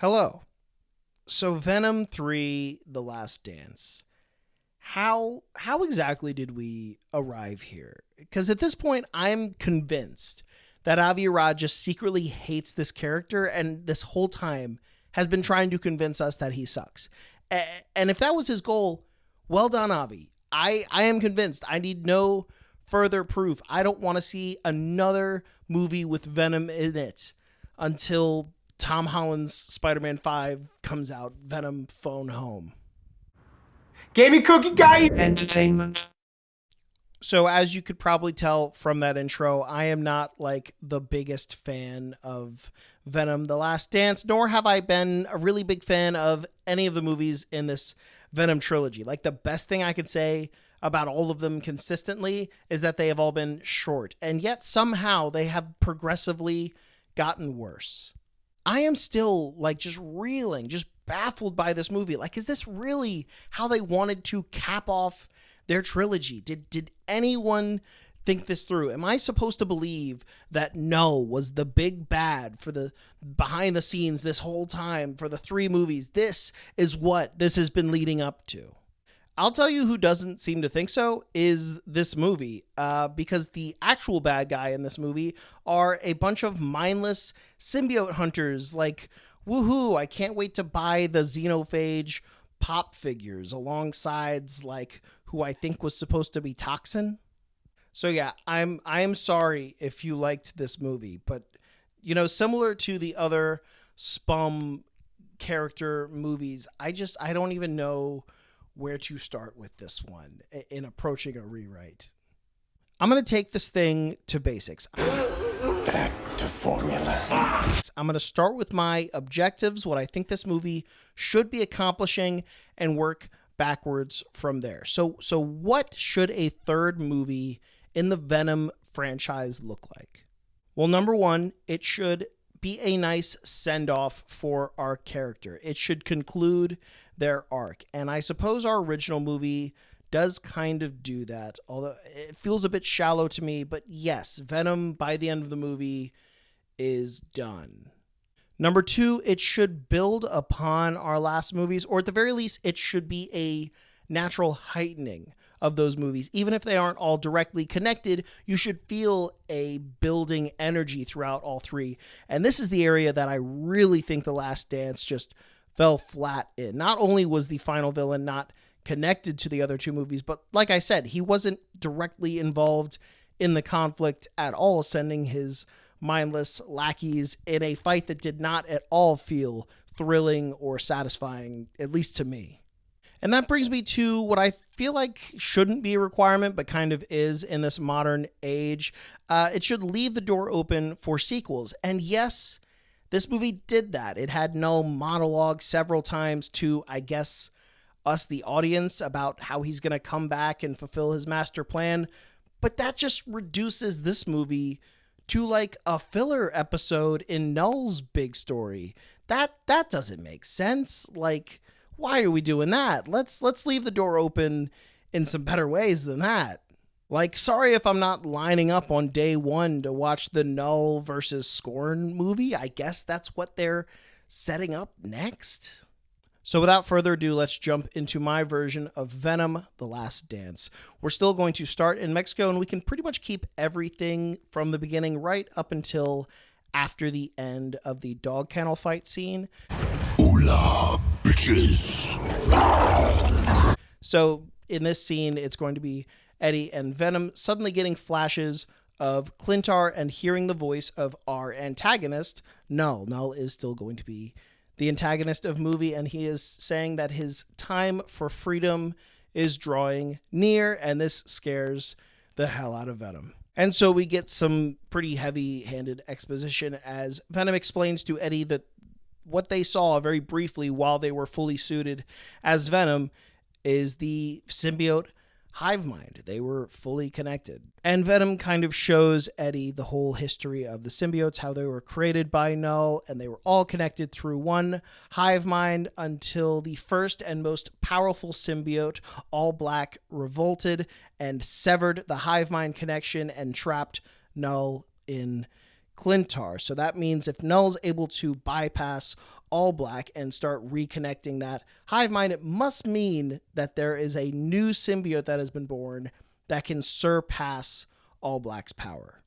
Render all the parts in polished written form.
Hello. So Venom 3: The Last Dance. How exactly did we arrive here? Cuz at this point I'm convinced that Avi Arad just secretly hates this character and this whole time has been trying to convince us that he sucks. And if that was his goal, well done, Avi. I am convinced. I need no further proof. I don't want to see another movie with Venom in it until Tom Holland's Spider-Man 5 comes out, Venom Phone Home. Gave me cookie guy. Entertainment. So as you could probably tell from that intro, I am not like the biggest fan of Venom: The Last Dance, nor have I been a really big fan of any of the movies in this Venom trilogy. Like, the best thing I could say about all of them consistently is that they have all been short, and yet somehow they have progressively gotten worse. I am still like just reeling, just baffled by this movie. Like, is this really how they wanted to cap off their trilogy? Did anyone think this through? Am I supposed to believe that Null was the big bad for the behind the scenes this whole time for the three movies? This is what this has been leading up to. I'll tell you who doesn't seem to think so is this movie, because the actual bad guy in this movie are a bunch of mindless symbiote hunters. Like, woohoo, I can't wait to buy the Xenophage pop figures alongside, like, who I think was supposed to be Toxin. So yeah, I am sorry if you liked this movie, but similar to the other Spum character movies, I don't even know where to start with this one in approaching a rewrite. I'm going to take this thing to basics. Back to formula. I'm going to start with my objectives, what I think this movie should be accomplishing, and work backwards from there. So what should a third movie in the Venom franchise look like? Well, number one, it should be a nice send-off for our character. It should conclude their arc. And I suppose our original movie does kind of do that, although it feels a bit shallow to me. But yes, Venom, by the end of the movie, is done. Number two, it should build upon our last movies, or at the very least, it should be a natural heightening of those movies. Even if they aren't all directly connected, you should feel a building energy throughout all three. And this is the area that I really think The Last Dance just fell flat in. Not only was the final villain not connected to the other two movies, but like I said, he wasn't directly involved in the conflict at all, sending his mindless lackeys in a fight that did not at all feel thrilling or satisfying, at least to me. And that brings me to what I feel like shouldn't be a requirement, but kind of is in this modern age. It should leave the door open for sequels. And yes, this movie did that. It had Null monologue several times to, I guess, us, the audience, about how he's going to come back and fulfill his master plan. But that just reduces this movie to like a filler episode in Null's big story. That doesn't make sense. Like, why are we doing that? Let's leave the door open in some better ways than that. Like, sorry if I'm not lining up on day one to watch the Null versus Scorn movie. I guess that's what they're setting up next. So without further ado, let's jump into my version of Venom: The Last Dance. We're still going to start in Mexico, and we can pretty much keep everything from the beginning right up until after the end of the dog kennel fight scene. Hola, bitches. So in this scene, it's going to be Eddie and Venom suddenly getting flashes of Clintar and hearing the voice of our antagonist, Null. Null is still going to be the antagonist of movie, and he is saying that his time for freedom is drawing near, and this scares the hell out of Venom. And so we get some pretty heavy-handed exposition as Venom explains to Eddie that what they saw very briefly while they were fully suited as Venom is the symbiote hive mind. They were fully connected. And Venom kind of shows Eddie the whole history of the symbiotes, how they were created by Null, and they were all connected through one hive mind until the first and most powerful symbiote, All Black, revolted and severed the hive mind connection and trapped Null in Clintar. So that means if Null's able to bypass all black and start reconnecting that hive mind, it must mean that there is a new symbiote that has been born that can surpass all black's power.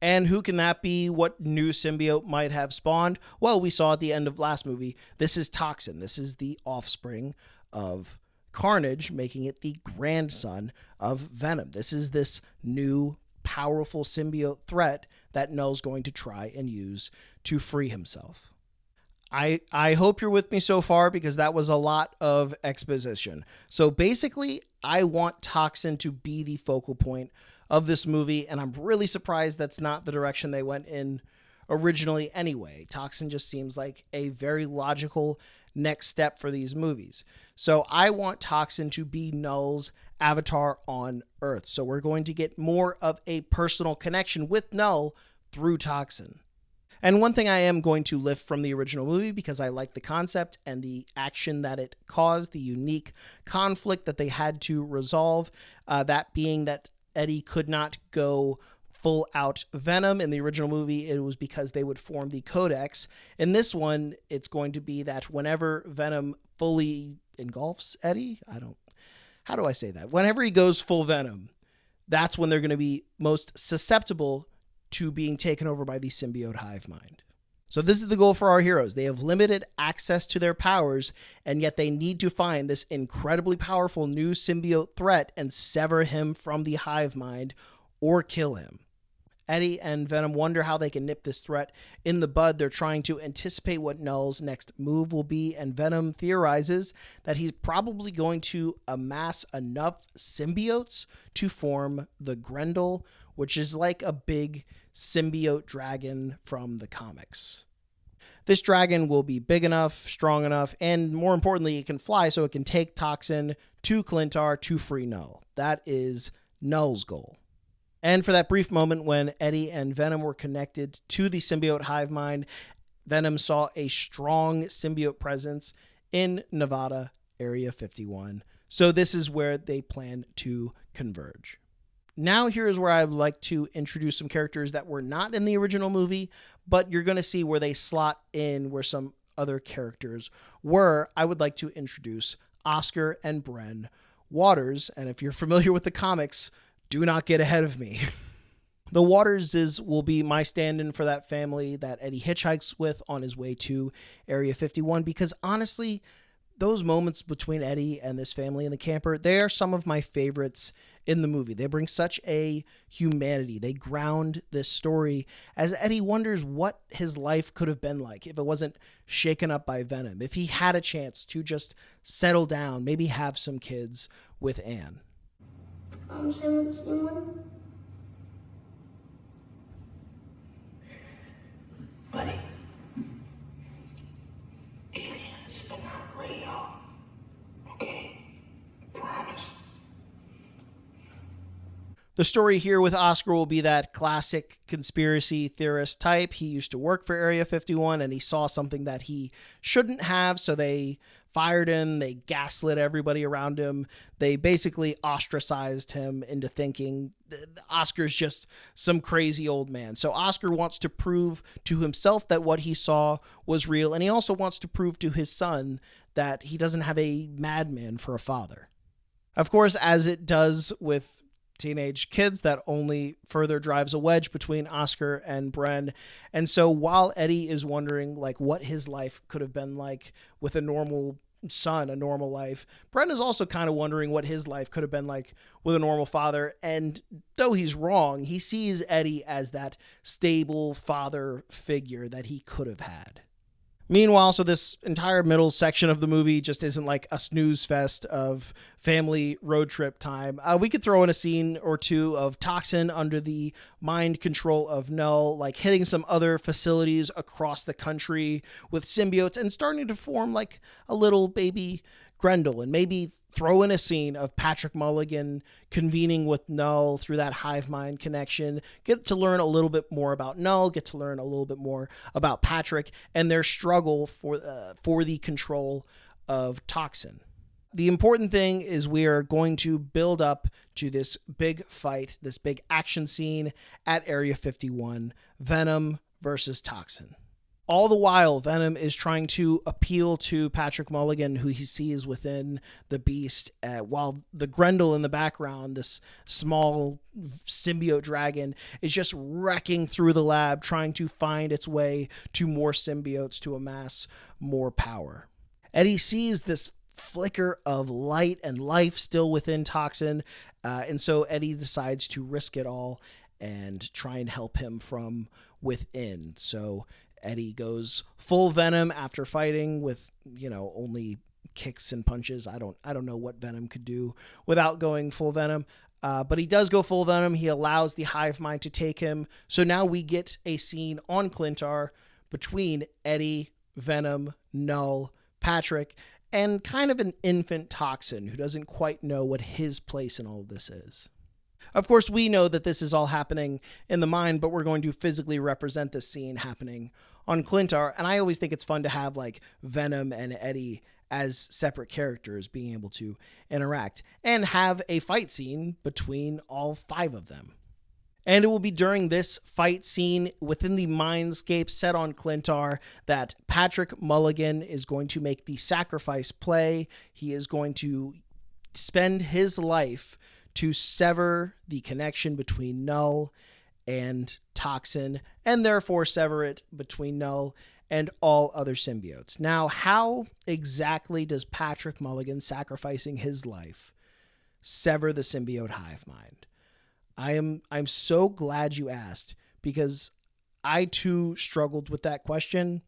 And who can that be? What new symbiote might have spawned? Well, we saw at the end of last movie, this is Toxin. This is the offspring of Carnage, making it the grandson of Venom. This is this new powerful symbiote threat that Null's going to try and use to free himself. I hope you're with me so far, because that was a lot of exposition. So basically, I want Toxin to be the focal point of this movie, and I'm really surprised that's not the direction they went in originally anyway. Toxin just seems like a very logical next step for these movies. So I want Toxin to be Null's avatar on Earth. So we're going to get more of a personal connection with Null through Toxin. And one thing I am going to lift from the original movie, because I like the concept and the action that it caused, the unique conflict that they had to resolve, that being that Eddie could not go full out Venom. In the original movie, it was because they would form the Codex. In this one, it's going to be that whenever Venom fully engulfs Eddie, how do I say that? Whenever he goes full Venom, that's when they're going to be most susceptible to being taken over by the symbiote hive mind. So this is the goal for our heroes. They have limited access to their powers, and yet they need to find this incredibly powerful new symbiote threat and sever him from the hive mind or kill him. Eddie and Venom wonder how they can nip this threat in the bud. They're trying to anticipate what Null's next move will be, and Venom theorizes that he's probably going to amass enough symbiotes to form the Grendel, which is like a big symbiote dragon from the comics. This dragon will be big enough, strong enough, and more importantly, it can fly, so it can take Toxin to Clintar to free Null. That is Null's goal. And for that brief moment when Eddie and Venom were connected to the symbiote hive mind, Venom saw a strong symbiote presence in Nevada, Area 51. So this is where they plan to converge. Now here is where I would like to introduce some characters that were not in the original movie, but you're going to see where they slot in where some other characters were. I would like to introduce Oscar and Bren Waters, and if you're familiar with the comics, do not get ahead of me. The Waterses will be my stand-in for that family that Eddie hitchhikes with on his way to Area 51, because honestly, those moments between Eddie and this family in the camper, they are some of my favorites in the movie. They bring such a humanity. They ground this story as Eddie wonders what his life could have been like if it wasn't shaken up by Venom, if he had a chance to just settle down, maybe have some kids with Anne. Buddy, aliens are not real. Okay? Promise. The story here with Oscar will be that classic conspiracy theorist type. He used to work for Area 51 and he saw something that he shouldn't have, so they fired him, they gaslit everybody around him. They basically ostracized him into thinking Oscar's just some crazy old man. So Oscar wants to prove to himself that what he saw was real, and he also wants to prove to his son that he doesn't have a madman for a father. Of course, as it does with teenage kids, that only further drives a wedge between Oscar and Bren. And so while Eddie is wondering like what his life could have been like with a normal son, a normal life, Bren is also kind of wondering what his life could have been like with a normal father. And though he's wrong, he sees Eddie as that stable father figure that he could have had. Meanwhile, so this entire middle section of the movie just isn't like a snooze fest of family road trip time. We could throw in a scene or two of Toxin under the mind control of Null, like hitting some other facilities across the country with symbiotes and starting to form like a little baby Grendel, and maybe throw in a scene of Patrick Mulligan convening with Null through that hive mind connection, get to learn a little bit more about Null, get to learn a little bit more about Patrick and their struggle for the control of Toxin. The important thing is we are going to build up to this big fight, this big action scene at Area 51, Venom versus Toxin. All the while, Venom is trying to appeal to Patrick Mulligan, who he sees within the Beast, while the Grendel in the background, this small symbiote dragon, is just wrecking through the lab, trying to find its way to more symbiotes to amass more power. Eddie sees this flicker of light and life still within Toxin, and so Eddie decides to risk it all and try and help him from within. So Eddie goes full Venom after fighting with, only kicks and punches. I don't know what Venom could do without going full Venom. But he does go full Venom. He allows the hive mind to take him. So now we get a scene on Clintar between Eddie, Venom, Null, Patrick, and kind of an infant Toxin who doesn't quite know what his place in all of this is. Of course, we know that this is all happening in the mind, but we're going to physically represent this scene happening on Clintar. And I always think it's fun to have like Venom and Eddie as separate characters being able to interact and have a fight scene between all 5 of them. And it will be during this fight scene within the mindscape set on Clintar that Patrick Mulligan is going to make the sacrifice play. He is going to spend his life to sever the connection between Null and Toxin, and therefore sever it between Null and all other symbiotes. Now, how exactly does Patrick Mulligan sacrificing his life sever the symbiote hive mind? I'm so glad you asked, because I too struggled with that question,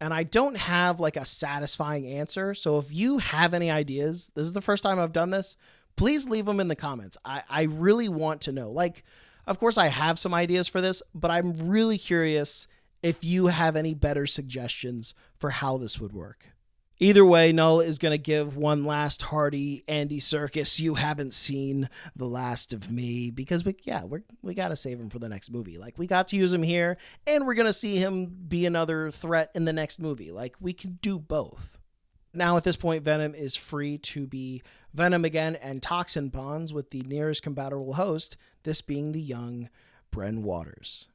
and I don't have like a satisfying answer. So if you have any ideas, this is the first time I've done this, please leave them in the comments. I really want to know. Like, of course, I have some ideas for this, but I'm really curious if you have any better suggestions for how this would work. Either way, Null is going to give one last hearty Andy Serkis, you haven't seen the last of me, because we got to save him for the next movie. Like, we got to use him here, and we're going to see him be another threat in the next movie. Like, we can do both. Now, at this point, Venom is free to be Venom again, and Toxin bonds with the nearest compatible host, this being the young Bren Waters.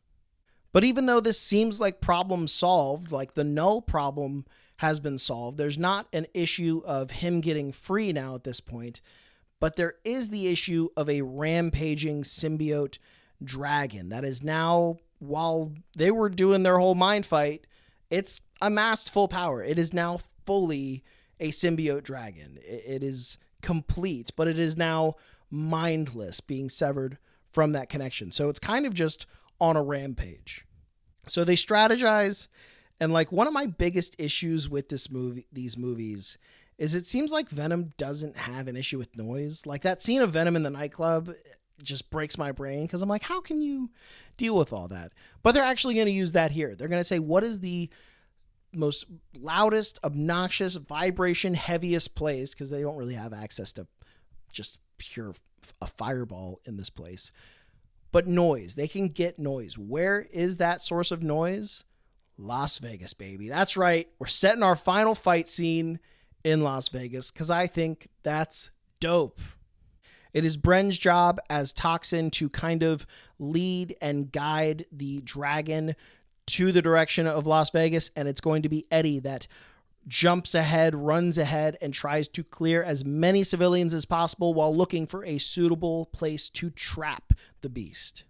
But even though this seems like problem solved, like the Null problem has been solved, there's not an issue of him getting free now at this point, but there is the issue of a rampaging symbiote dragon that is now, while they were doing their whole mind fight, it's amassed full power. It is now fully a symbiote dragon. It is complete, but it is now mindless, being severed from that connection. So it's kind of just on a rampage. So they strategize, and like one of my biggest issues with these movies is it seems like Venom doesn't have an issue with noise. Like that scene of Venom in the nightclub just breaks my brain, because I'm like, how can you deal with all that? But they're actually going to use that here. They're going to say, what is the most loudest, obnoxious, vibration heaviest place, because they don't really have access to just pure a fireball in this place, but noise. They can get noise. Where is that source of noise? Las Vegas, baby. That's right. We're setting our final fight scene in Las Vegas, because I think that's dope. It is Bren's job as Toxin to kind of lead and guide the dragon to the direction of Las Vegas, and it's going to be Eddie that jumps ahead, runs ahead, and tries to clear as many civilians as possible while looking for a suitable place to trap the Beast.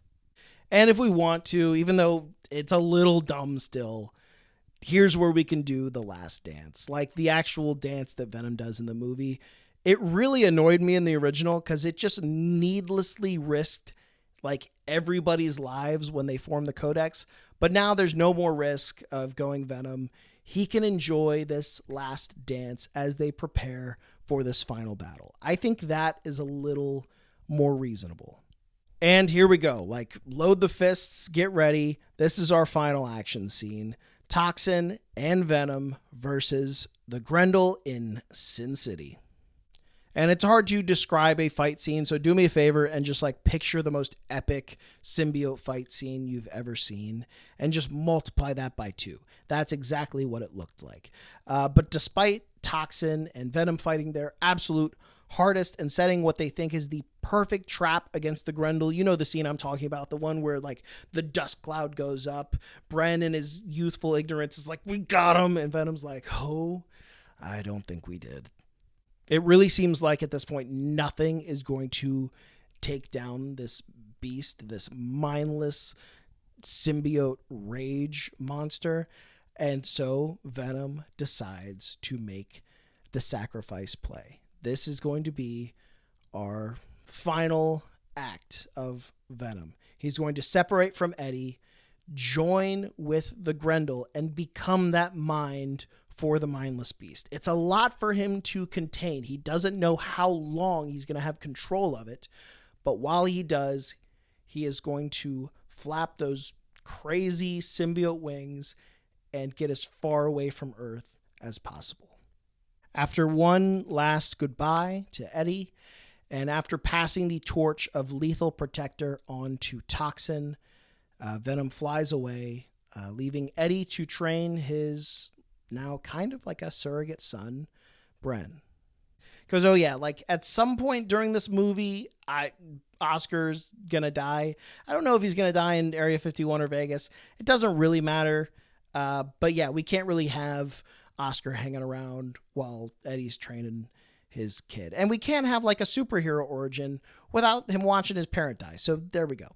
And if we want to, even though it's a little dumb still, here's where we can do the last dance, like the actual dance that Venom does in the movie. It really annoyed me in the original because it just needlessly risked like everybody's lives when they form the Codex. But now there's no more risk of going Venom. He can enjoy this last dance as they prepare for this final battle. I think that is a little more reasonable. And here we go. Like, load the fists, get ready. This is our final action scene. Toxin and Venom versus the Grendel in Sin City. And it's hard to describe a fight scene, so do me a favor and just like picture the most epic symbiote fight scene you've ever seen and just multiply that by 2. That's exactly what it looked like. But despite Toxin and Venom fighting their absolute hardest and setting what they think is the perfect trap against the Grendel. You know the scene I'm talking about, the one where like the dust cloud goes up. Bren in his youthful ignorance is like, we got him. And Venom's like, oh, I don't think we did. It really seems like at this point, nothing is going to take down this beast, this mindless symbiote rage monster. And so Venom decides to make the sacrifice play. This is going to be our final act of Venom. He's going to separate from Eddie, join with the Grendel, and become that mind for the mindless beast. It's a lot for him to contain. He doesn't know how long he's going to have control of it, but while he does, he is going to flap those crazy symbiote wings and get as far away from Earth as possible. After one last goodbye to Eddie, and after passing the torch of Lethal Protector on to Toxin, Venom flies away, leaving Eddie to train his now kind of like a surrogate son, Bren. Because, oh yeah, like at some point during this movie, Oscar's gonna die. I don't know if he's gonna die in Area 51 or Vegas. It doesn't really matter. But yeah, we can't really have Oscar hanging around while Eddie's training his kid. And we can't have like a superhero origin without him watching his parent die. So there we go.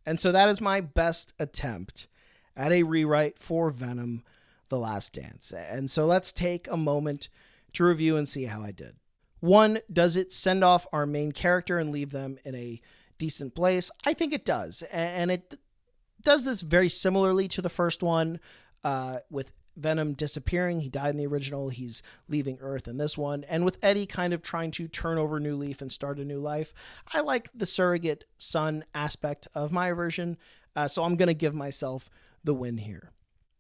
And so that is my best attempt at a rewrite for Venom: The Last Dance. And so let's take a moment to review and see how I did. 1, does it send off our main character and leave them in a decent place? I think it does. And it does this very similarly to the first one, with Venom disappearing. He died in the original. He's leaving Earth in this one. And with Eddie kind of trying to turn over a new leaf and start a new life, I like the surrogate son aspect of my version. So I'm going to give myself the win here.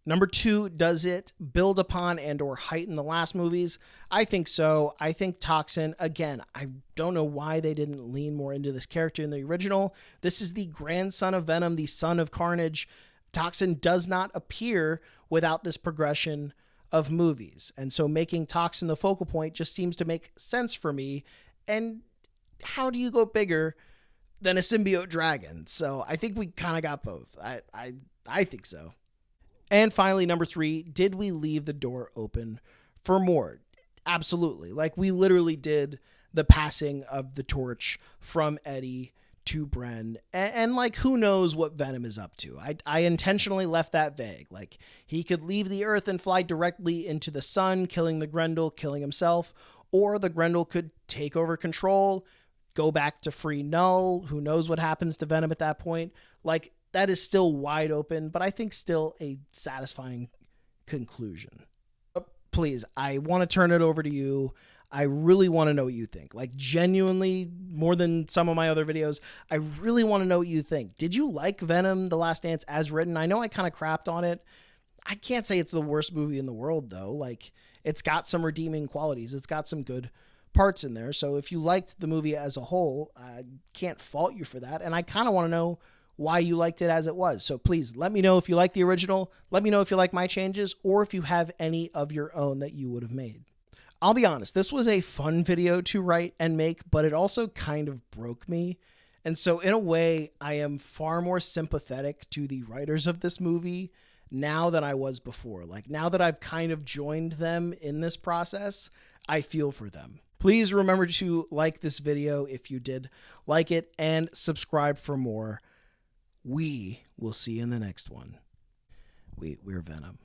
Number 2, does it build upon and or heighten the last movies? I think so. I think Toxin, again, I don't know why they didn't lean more into this character in the original. This is the grandson of Venom, the son of Carnage. Toxin does not appear without this progression of movies. And so making Toxin the focal point just seems to make sense for me. And how do you go bigger than a symbiote dragon? So I think we kind of got both. I think so. And finally, number 3, did we leave the door open for more? Absolutely. Like we literally did the passing of the torch from Eddie to Bren, and like who knows what Venom is up to. I intentionally left that vague. Like he could leave the Earth and fly directly into the sun, killing the Grendel, killing himself, or the Grendel could take over control, go back to free Null. Who knows what happens to Venom at that point? Like that is still wide open, but I think still a satisfying conclusion. But please, I want to turn it over to you. I really want to know what you think. Like genuinely, more than some of my other videos, I really want to know what you think. Did you like Venom: The Last Dance as written? I know I kind of crapped on it. I can't say it's the worst movie in the world though. Like it's got some redeeming qualities. It's got some good parts in there. So if you liked the movie as a whole, I can't fault you for that. And I kind of want to know why you liked it as it was. So please let me know if you like the original. Let me know if you like my changes or if you have any of your own that you would have made. I'll be honest, this was a fun video to write and make, but it also kind of broke me. And so in a way, I am far more sympathetic to the writers of this movie now than I was before. Like now that I've kind of joined them in this process, I feel for them. Please remember to like this video if you did like it and subscribe for more. We will see you in the next one. We're Venom.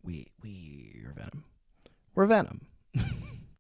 We're Venom. We're Venom.